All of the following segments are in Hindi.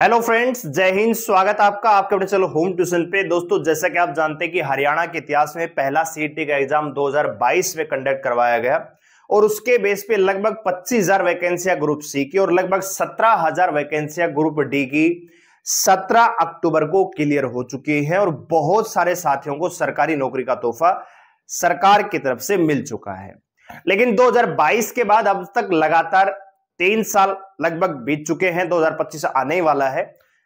हेलो फ्रेंड्स, जय हिंद। स्वागत आपका आपके अपने चलो होम ट्यूशन पे। दोस्तों, जैसा कि आप जानते हैं कि हरियाणा के इतिहास में पहला सीईटी का एग्जाम 2022 में कंडक्ट करवाया गया और उसके बेस पे लगभग 25,000 वैकेंसियां ग्रुप सी की और लगभग 17,000 वैकेंसियां ग्रुप डी की 17 अक्टूबर को क्लियर हो चुकी है और बहुत सारे साथियों को सरकारी नौकरी का तोहफा सरकार की तरफ से मिल चुका है। लेकिन 2022 के बाद अब तक लगातार 3 साल लगभग बीत चुके हैं, 2025 आने ही वाला है,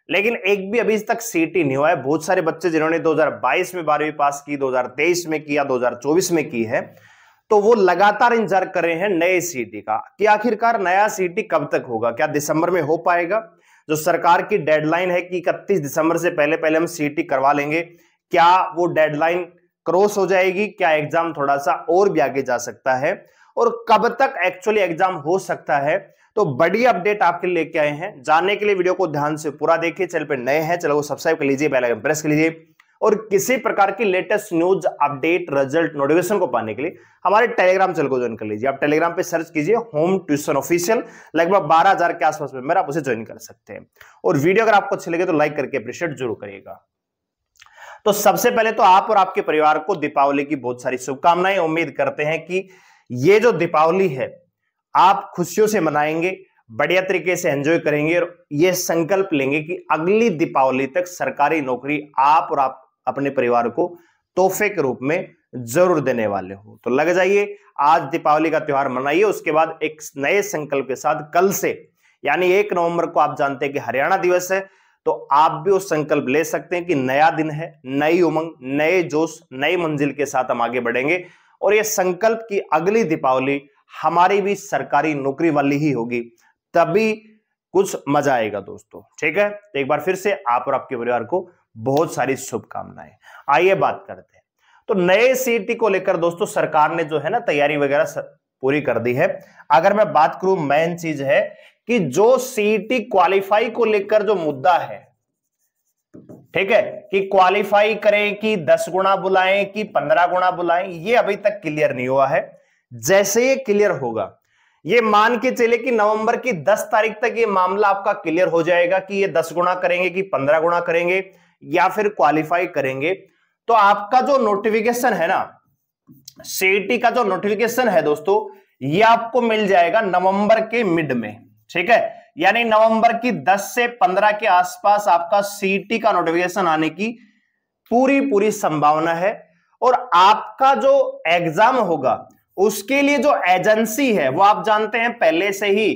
लेकिन एक भी अभी तक सीईटी नहीं हुआ है। बहुत सारे बच्चे जिन्होंने 2022 में 12वीं पास की, 2023 में किया, 2024 में की है, तो वो लगातार इंतजार कर रहे हैं नए सीईटी का कि आखिरकार नया सीईटी कब तक होगा, क्या दिसंबर में हो पाएगा। जो सरकार की डेडलाइन है कि 31 दिसंबर से पहले पहले हम सीईटी करवा लेंगे, क्या वो डेडलाइन क्रॉस हो जाएगी, क्या एग्जाम थोड़ा सा और भी आगे जा सकता है और कब तक एक्चुअली एग्जाम हो सकता है। तो बड़ी अपडेट आपके लिए लेके आए हैं। जानने के लिए वीडियो को ध्यान से पूरा देखिए। चैनल पे नए हैं चैनल को सब्सक्राइब कर लीजिए, बेल आइकन प्रेस कर लीजिए और किसी प्रकार की latest news, update, result, notification को पाने के लिए हमारे टेलीग्राम चैनल को ज्वाइन कर लीजिए। आप टेलीग्राम पे सर्च कीजिए होम ट्यूशन ऑफिशियल, लगभग 12,000 के आसपास मेंबर, आप उसे ज्वाइन कर सकते हैं। और वीडियो अगर आपको अच्छी लगे तो लाइक करके अप्रिशिएट जरूर करिएगा। तो सबसे पहले तो आप और आपके परिवार को दीपावली की बहुत सारी शुभकामनाएं। उम्मीद करते हैं कि ये जो दीपावली है आप खुशियों से मनाएंगे, बढ़िया तरीके से एंजॉय करेंगे और ये संकल्प लेंगे कि अगली दीपावली तक सरकारी नौकरी आप और आप अपने परिवार को तोहफे के रूप में जरूर देने वाले हो। तो लग जाइए, आज दीपावली का त्योहार मनाइए। उसके बाद एक नए संकल्प के साथ कल से यानी 1 नवंबर को आप जानते हैं कि हरियाणा दिवस है, तो आप भी वो संकल्प ले सकते हैं कि नया दिन है, नई उमंग, नए जोश, नई मंजिल के साथ हम आगे बढ़ेंगे और ये संकल्प की अगली दीपावली हमारी भी सरकारी नौकरी वाली ही होगी, तभी कुछ मजा आएगा दोस्तों। ठीक है, तो एक बार फिर से आप और आपके परिवार को बहुत सारी शुभकामनाएं। आइए बात करते हैं। तो नए सीईटी को लेकर दोस्तों सरकार ने जो है ना तैयारी वगैरह पूरी कर दी है। अगर मैं बात करूं, मेन चीज है कि जो सीईटी क्वालिफाई को लेकर जो मुद्दा है, ठीक है, कि क्वालिफाई करें कि 10 गुना बुलाएं कि 15 गुना बुलाएं, ये अभी तक क्लियर नहीं हुआ है। जैसे ये क्लियर होगा, ये मान के चले कि नवंबर की 10 तारीख तक ये मामला आपका क्लियर हो जाएगा कि ये 10 गुना करेंगे कि 15 गुना करेंगे या फिर क्वालिफाई करेंगे, तो आपका जो नोटिफिकेशन है ना, सीईटी का जो नोटिफिकेशन है दोस्तों, ये आपको मिल जाएगा नवंबर के मिड में। ठीक है, यानी नवंबर की 10 से 15 के आसपास आपका सीईटी का नोटिफिकेशन आने की पूरी संभावना है। और आपका जो एग्जाम होगा उसके लिए जो एजेंसी है वो आप जानते हैं पहले से ही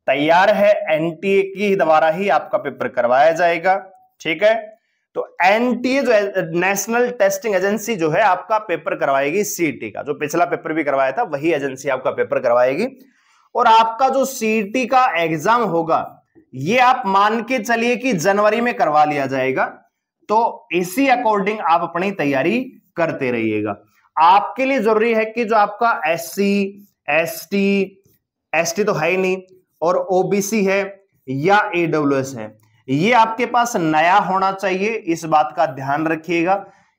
तैयार है, एनटीए की द्वारा ही आपका पेपर करवाया जाएगा। ठीक है, तो एनटीए जो नेशनल टेस्टिंग एजेंसी जो है आपका पेपर करवाएगी सीईटी का। जो पिछला पेपर भी करवाया था वही एजेंसी आपका पेपर करवाएगी और आपका जो सीईटी का एग्जाम होगा ये आप मान के चलिए कि जनवरी में करवा लिया जाएगा। तो इसी अकॉर्डिंग आप अपनी तैयारी करते रहिएगा। आपके लिए जरूरी है कि जो आपका एससी, एसटी तो है ही नहीं, और ओबीसी है या ईडब्ल्यूएस है, ये आपके पास नया होना चाहिए। इस बात का ध्यान रखिएगा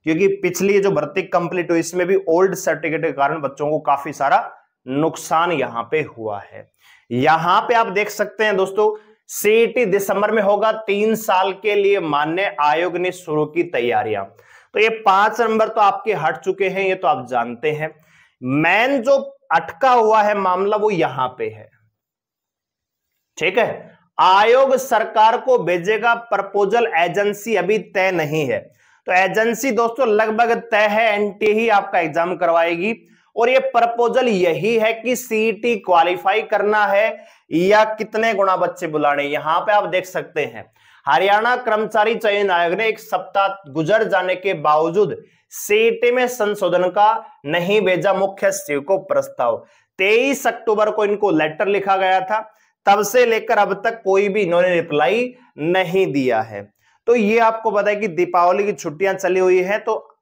क्योंकि पिछली जो भर्ती कंप्लीट हुई इसमें भी ओल्ड सर्टिफिकेट के कारण बच्चों को काफी सारा नुकसान यहां पे हुआ है। यहां पे आप देख सकते हैं दोस्तों, सीईटी दिसंबर में होगा। 3 साल के लिए मान्य आयोग ने शुरू की तैयारियां। तो ये 5 नंबर तो आपके हट चुके हैं, ये तो आप जानते हैं। मेन जो अटका हुआ है मामला वो यहां पे है। ठीक है, आयोग सरकार को भेजेगा प्रपोजल, एजेंसी अभी तय नहीं है। तो एजेंसी दोस्तों लगभग तय है, एनटीए ही आपका एग्जाम करवाएगी और ये प्रपोजल यही है कि सीईटी क्वालिफाई करना है या कितने गुना बच्चे बुलाने। यहां पे आप देख सकते हैं हरियाणा कर्मचारी चयन आयोग ने 1 सप्ताह गुजर जाने के बावजूद सीईटी में संशोधन का नहीं भेजा मुख्य सचिव को प्रस्ताव। 23 अक्टूबर को इनको लेटर लिखा गया था, तब से लेकर अब तक कोई भी इन्होंने रिप्लाई नहीं दिया है। तो ये आपको पता है कि दीपावली की छुट्टियां चली हुई है, तो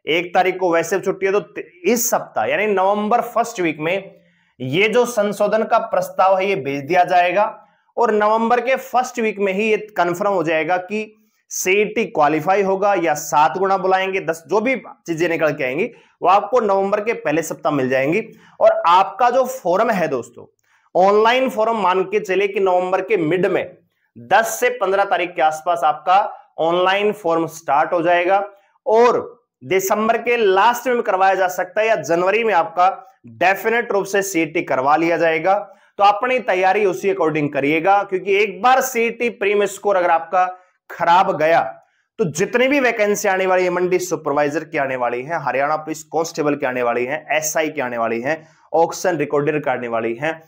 1 तारीख को वैसे छुट्टी है, तो इस सप्ताह यानी नवंबर फर्स्ट वीक में ये जो संशोधन का प्रस्ताव है ये भेज दिया जाएगा और नवंबर के फर्स्ट वीक में ही ये कंफर्म हो जाएगा कि सीईटी क्वालिफाई होगा या 7 गुना बुलाएंगे, 10, जो भी चीजें निकल के आएंगी वो आपको नवंबर के पहले सप्ताह मिल जाएंगी। और आपका जो फॉर्म है दोस्तों, ऑनलाइन फॉर्म मान के चले कि नवंबर के मिड में 10 से 15 तारीख के आसपास आपका ऑनलाइन फॉर्म स्टार्ट हो जाएगा और दिसंबर के लास्ट में करवाया जा सकता है या जनवरी में आपका डेफिनेट रूप से सीईटी करवा लिया जाएगा। तो अपनी तैयारी उसी अकॉर्डिंग करिएगा, क्योंकि एक बार सीईटी प्री में स्कोर अगर आपका खराब गया तो जितनी भी वैकेंसी आने वाली है, मंडी सुपरवाइजर की आने वाली है, हरियाणा पुलिस कांस्टेबल की आने वाली है, एसआई की आने वाली है, ऑक्शन रिकॉर्डर की आने वाली है,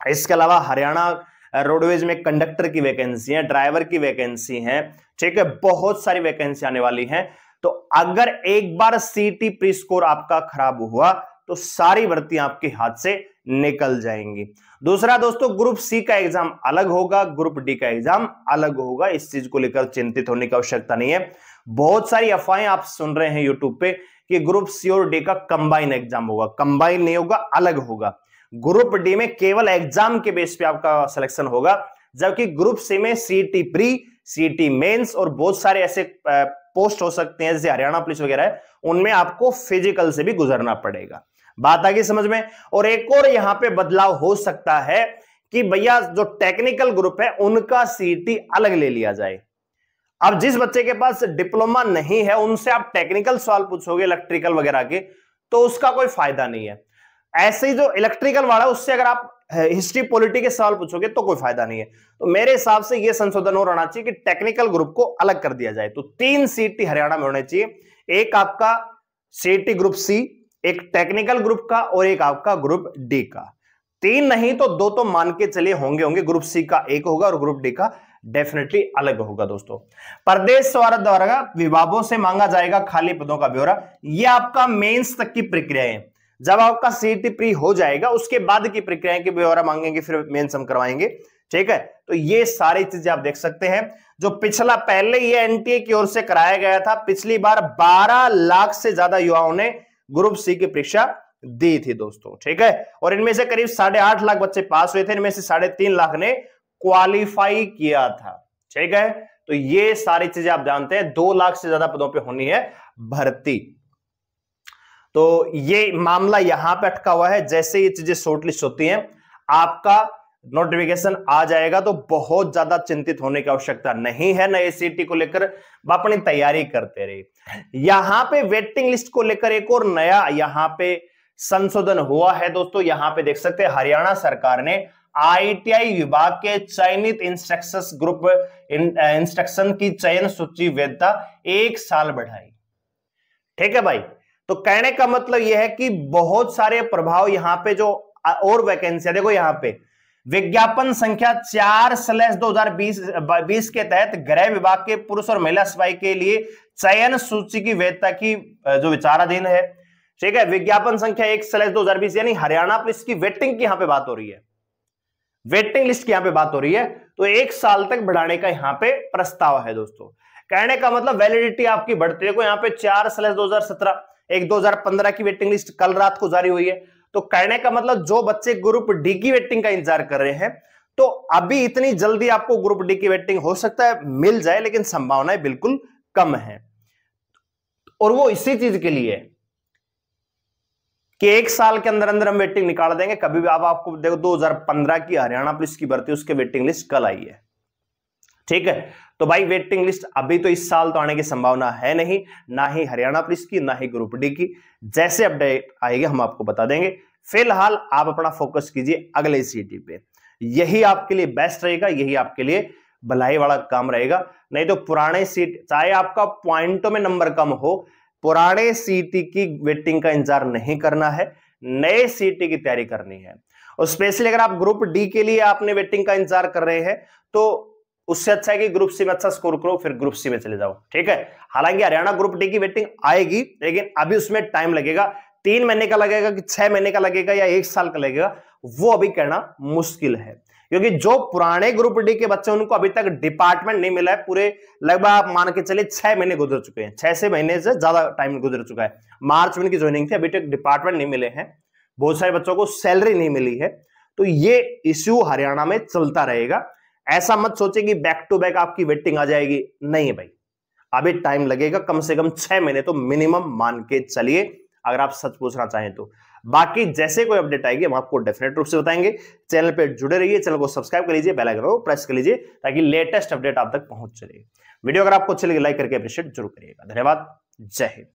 इसके अलावा हरियाणा रोडवेज में कंडक्टर की वैकेंसी है, ड्राइवर की वैकेंसी है, ठीक है, बहुत सारी वैकेंसी आने वाली है। तो अगर एक बार सीईटी प्री स्कोर आपका खराब हुआ तो सारी भर्तियां आपके हाथ से निकल जाएंगी। दूसरा दोस्तों, ग्रुप सी का एग्जाम अलग होगा, ग्रुप डी का एग्जाम अलग होगा, इस चीज को लेकर चिंतित होने की आवश्यकता नहीं है। बहुत सारी अफवाहें आप सुन रहे हैं यूट्यूब पे कि ग्रुप सी और डी का कंबाइन एग्जाम होगा, कंबाइन नहीं होगा, अलग होगा। ग्रुप डी में केवल एग्जाम के बेस पे आपका सिलेक्शन होगा, जबकि ग्रुप सी में सीईटी प्री, सीईटी मेंस और बहुत सारे ऐसे पोस्ट हो सकते हैं जैसे हरियाणा पुलिस वगैरह है, उनमें आपको फिजिकल से भी गुजरना पड़ेगा। बात आ गई समझ में। और एक और यहां पे बदलाव हो सकता है कि भैया जो टेक्निकल ग्रुप है उनका सीईटी अलग ले लिया जाए। अब जिस बच्चे के पास डिप्लोमा नहीं है उनसे आप टेक्निकल सवाल पूछोगे इलेक्ट्रिकल वगैरह के, तो उसका कोई फायदा नहीं है। ऐसे ही जो इलेक्ट्रिकल वाला है उससे अगर आप हिस्ट्री पॉलिटी के सवाल पूछोगे तो कोई फायदा नहीं है। तो मेरे हिसाब से यह संशोधन और आना चाहिए कि टेक्निकल ग्रुप को अलग कर दिया जाए। तो 3 सीईटी हरियाणा में होने चाहिए, एक आपका सीईटी ग्रुप सी, एक टेक्निकल ग्रुप का और एक आपका ग्रुप डी का। 3 नहीं तो 2 तो मान के चलिए होंगे। ग्रुप सी का 1 होगा और ग्रुप डी का डेफिनेटली अलग होगा। दोस्तों, प्रदेश सरकार द्वारा विभागों से मांगा जाएगा खाली पदों का ब्यौरा। यह आपका मेंस तक की प्रक्रिया है। जब आपका सीईटी प्री हो जाएगा उसके बाद की प्रक्रियाएं के ब्यौरा मांगेंगे, फिर मेंस हम करवाएंगे, ठीक है। तो ये सारी चीजें आप देख सकते हैं। जो पिछला पहले ये एनटीए की ओर से कराया गया था, पिछली बार 12 लाख से ज्यादा युवाओं ने ग्रुप सी की परीक्षा दी थी दोस्तों, ठीक है। और इनमें से करीब 8.5 लाख बच्चे पास हुए थे, इनमें से 3.5 लाख ने क्वालिफाई किया था, ठीक है। तो ये सारी चीजें आप जानते हैं। 2 लाख से ज्यादा पदों पे होनी है भर्ती। तो ये मामला यहां पे अटका हुआ है। जैसे ये चीजें शॉर्टलिस्ट होती हैं, आपका नोटिफिकेशन आ जाएगा, तो बहुत ज्यादा चिंतित होने की आवश्यकता नहीं है। नए सीईटी को लेकर अपनी तैयारी करते रहिए। यहां पे वेटिंग लिस्ट को लेकर एक और नया यहां पे संशोधन हुआ है दोस्तों। यहां पे देख सकते हैं हरियाणा सरकार ने आईटीआई विभाग के चयनित इंस्ट्रक्शन की चयन सूची वैधता 1 साल बढ़ाई, ठीक है भाई। तो कहने का मतलब यह है कि बहुत सारे प्रभाव यहां पे जो और वैकेंसी देखो, यहां पे विज्ञापन संख्या 4/2020 के तहत गृह विभाग के पुरुष और महिला सिपाही के लिए चयन सूची की वैधता की जो विचाराधीन है, ठीक है। विज्ञापन संख्या 1/2020 यानी हरियाणा पुलिस की वेटिंग की यहां पे बात हो रही है, वेटिंग लिस्ट की यहां पे बात हो रही है। तो 1 साल तक बढ़ाने का यहां पे प्रस्ताव है दोस्तों। कहने का मतलब वैलिडिटी आपकी बढ़ती है। यहां पे 4/2017, एक 2015 की वेटिंग लिस्ट कल रात को जारी हुई है। तो कहने का मतलब जो बच्चे ग्रुप डी की वेटिंग का इंतजार कर रहे हैं, तो अभी इतनी जल्दी आपको ग्रुप डी की वेटिंग हो सकता है मिल जाए, लेकिन संभावनाएं बिल्कुल कम है। और वो इसी चीज के लिए कि 1 साल के अंदर अंदर हम वेटिंग निकाल देंगे। कभी भी आपको देखो 2015 की हरियाणा पुलिस की भर्ती, उसके वेटिंग लिस्ट कल आई है, ठीक है। तो भाई वेटिंग लिस्ट अभी तो इस साल तो आने की संभावना है नहीं, ना ही हरियाणा पुलिस की, ना ही ग्रुप डी की। जैसे अपडेट आएगी हम आपको बता देंगे। फिलहाल आप अपना फोकस कीजिए अगले सीईटी पे, यही आपके लिए बेस्ट रहेगा, यही आपके लिए भलाई वाला काम रहेगा। नहीं तो पुराने सीट, चाहे आपका पॉइंटों में नंबर कम हो, पुराने सीईटी की वेटिंग का इंतजार नहीं करना है, नए सीईटी की तैयारी करनी है। और स्पेशली अगर आप ग्रुप डी के लिए आपने वेटिंग का इंतजार कर रहे हैं, तो उससे अच्छा है कि ग्रुप सी में अच्छा स्कोर करो, फिर ग्रुप सी में चले जाओ, ठीक है। हालांकि हरियाणा ग्रुप डी की वेटिंग आएगी, लेकिन अभी उसमें टाइम लगेगा। 3 महीने का लगेगा कि 6 महीने का लगेगा या 1 साल का लगेगा, वो अभी कहना मुश्किल है। क्योंकि जो पुराने ग्रुप डी के बच्चे उनको अभी तक डिपार्टमेंट नहीं मिला है। पूरे लगभग आप मान के चलिए 6 महीने गुजर चुके हैं, 6 से महीने से ज्यादा टाइम गुजर चुका है। मार्च में उनकी ज्वाइनिंग थी, अभी तक डिपार्टमेंट नहीं मिले हैं, बहुत सारे बच्चों को सैलरी नहीं मिली है। तो ये इश्यू हरियाणा में चलता रहेगा। ऐसा मत सोचे कि बैक टू बैक आपकी वेटिंग आ जाएगी, नहीं भाई, अभी टाइम लगेगा। कम से कम 6 महीने तो मिनिमम मान के चलिए, अगर आप सच पूछना चाहें तो। बाकी जैसे कोई अपडेट आएगी हम आपको डेफिनेट रूप से बताएंगे। चैनल पे जुड़े रहिए, चैनल को सब्सक्राइब कर लीजिए, बेल आइकन को प्रेस कर लीजिए ताकि लेटेस्ट अपडेट आप तक पहुंच चले। वीडियो अगर आपको अच्छी लगी लाइक करके अप्रिशिएट जरूर करिएगा। धन्यवाद। जय हिंद।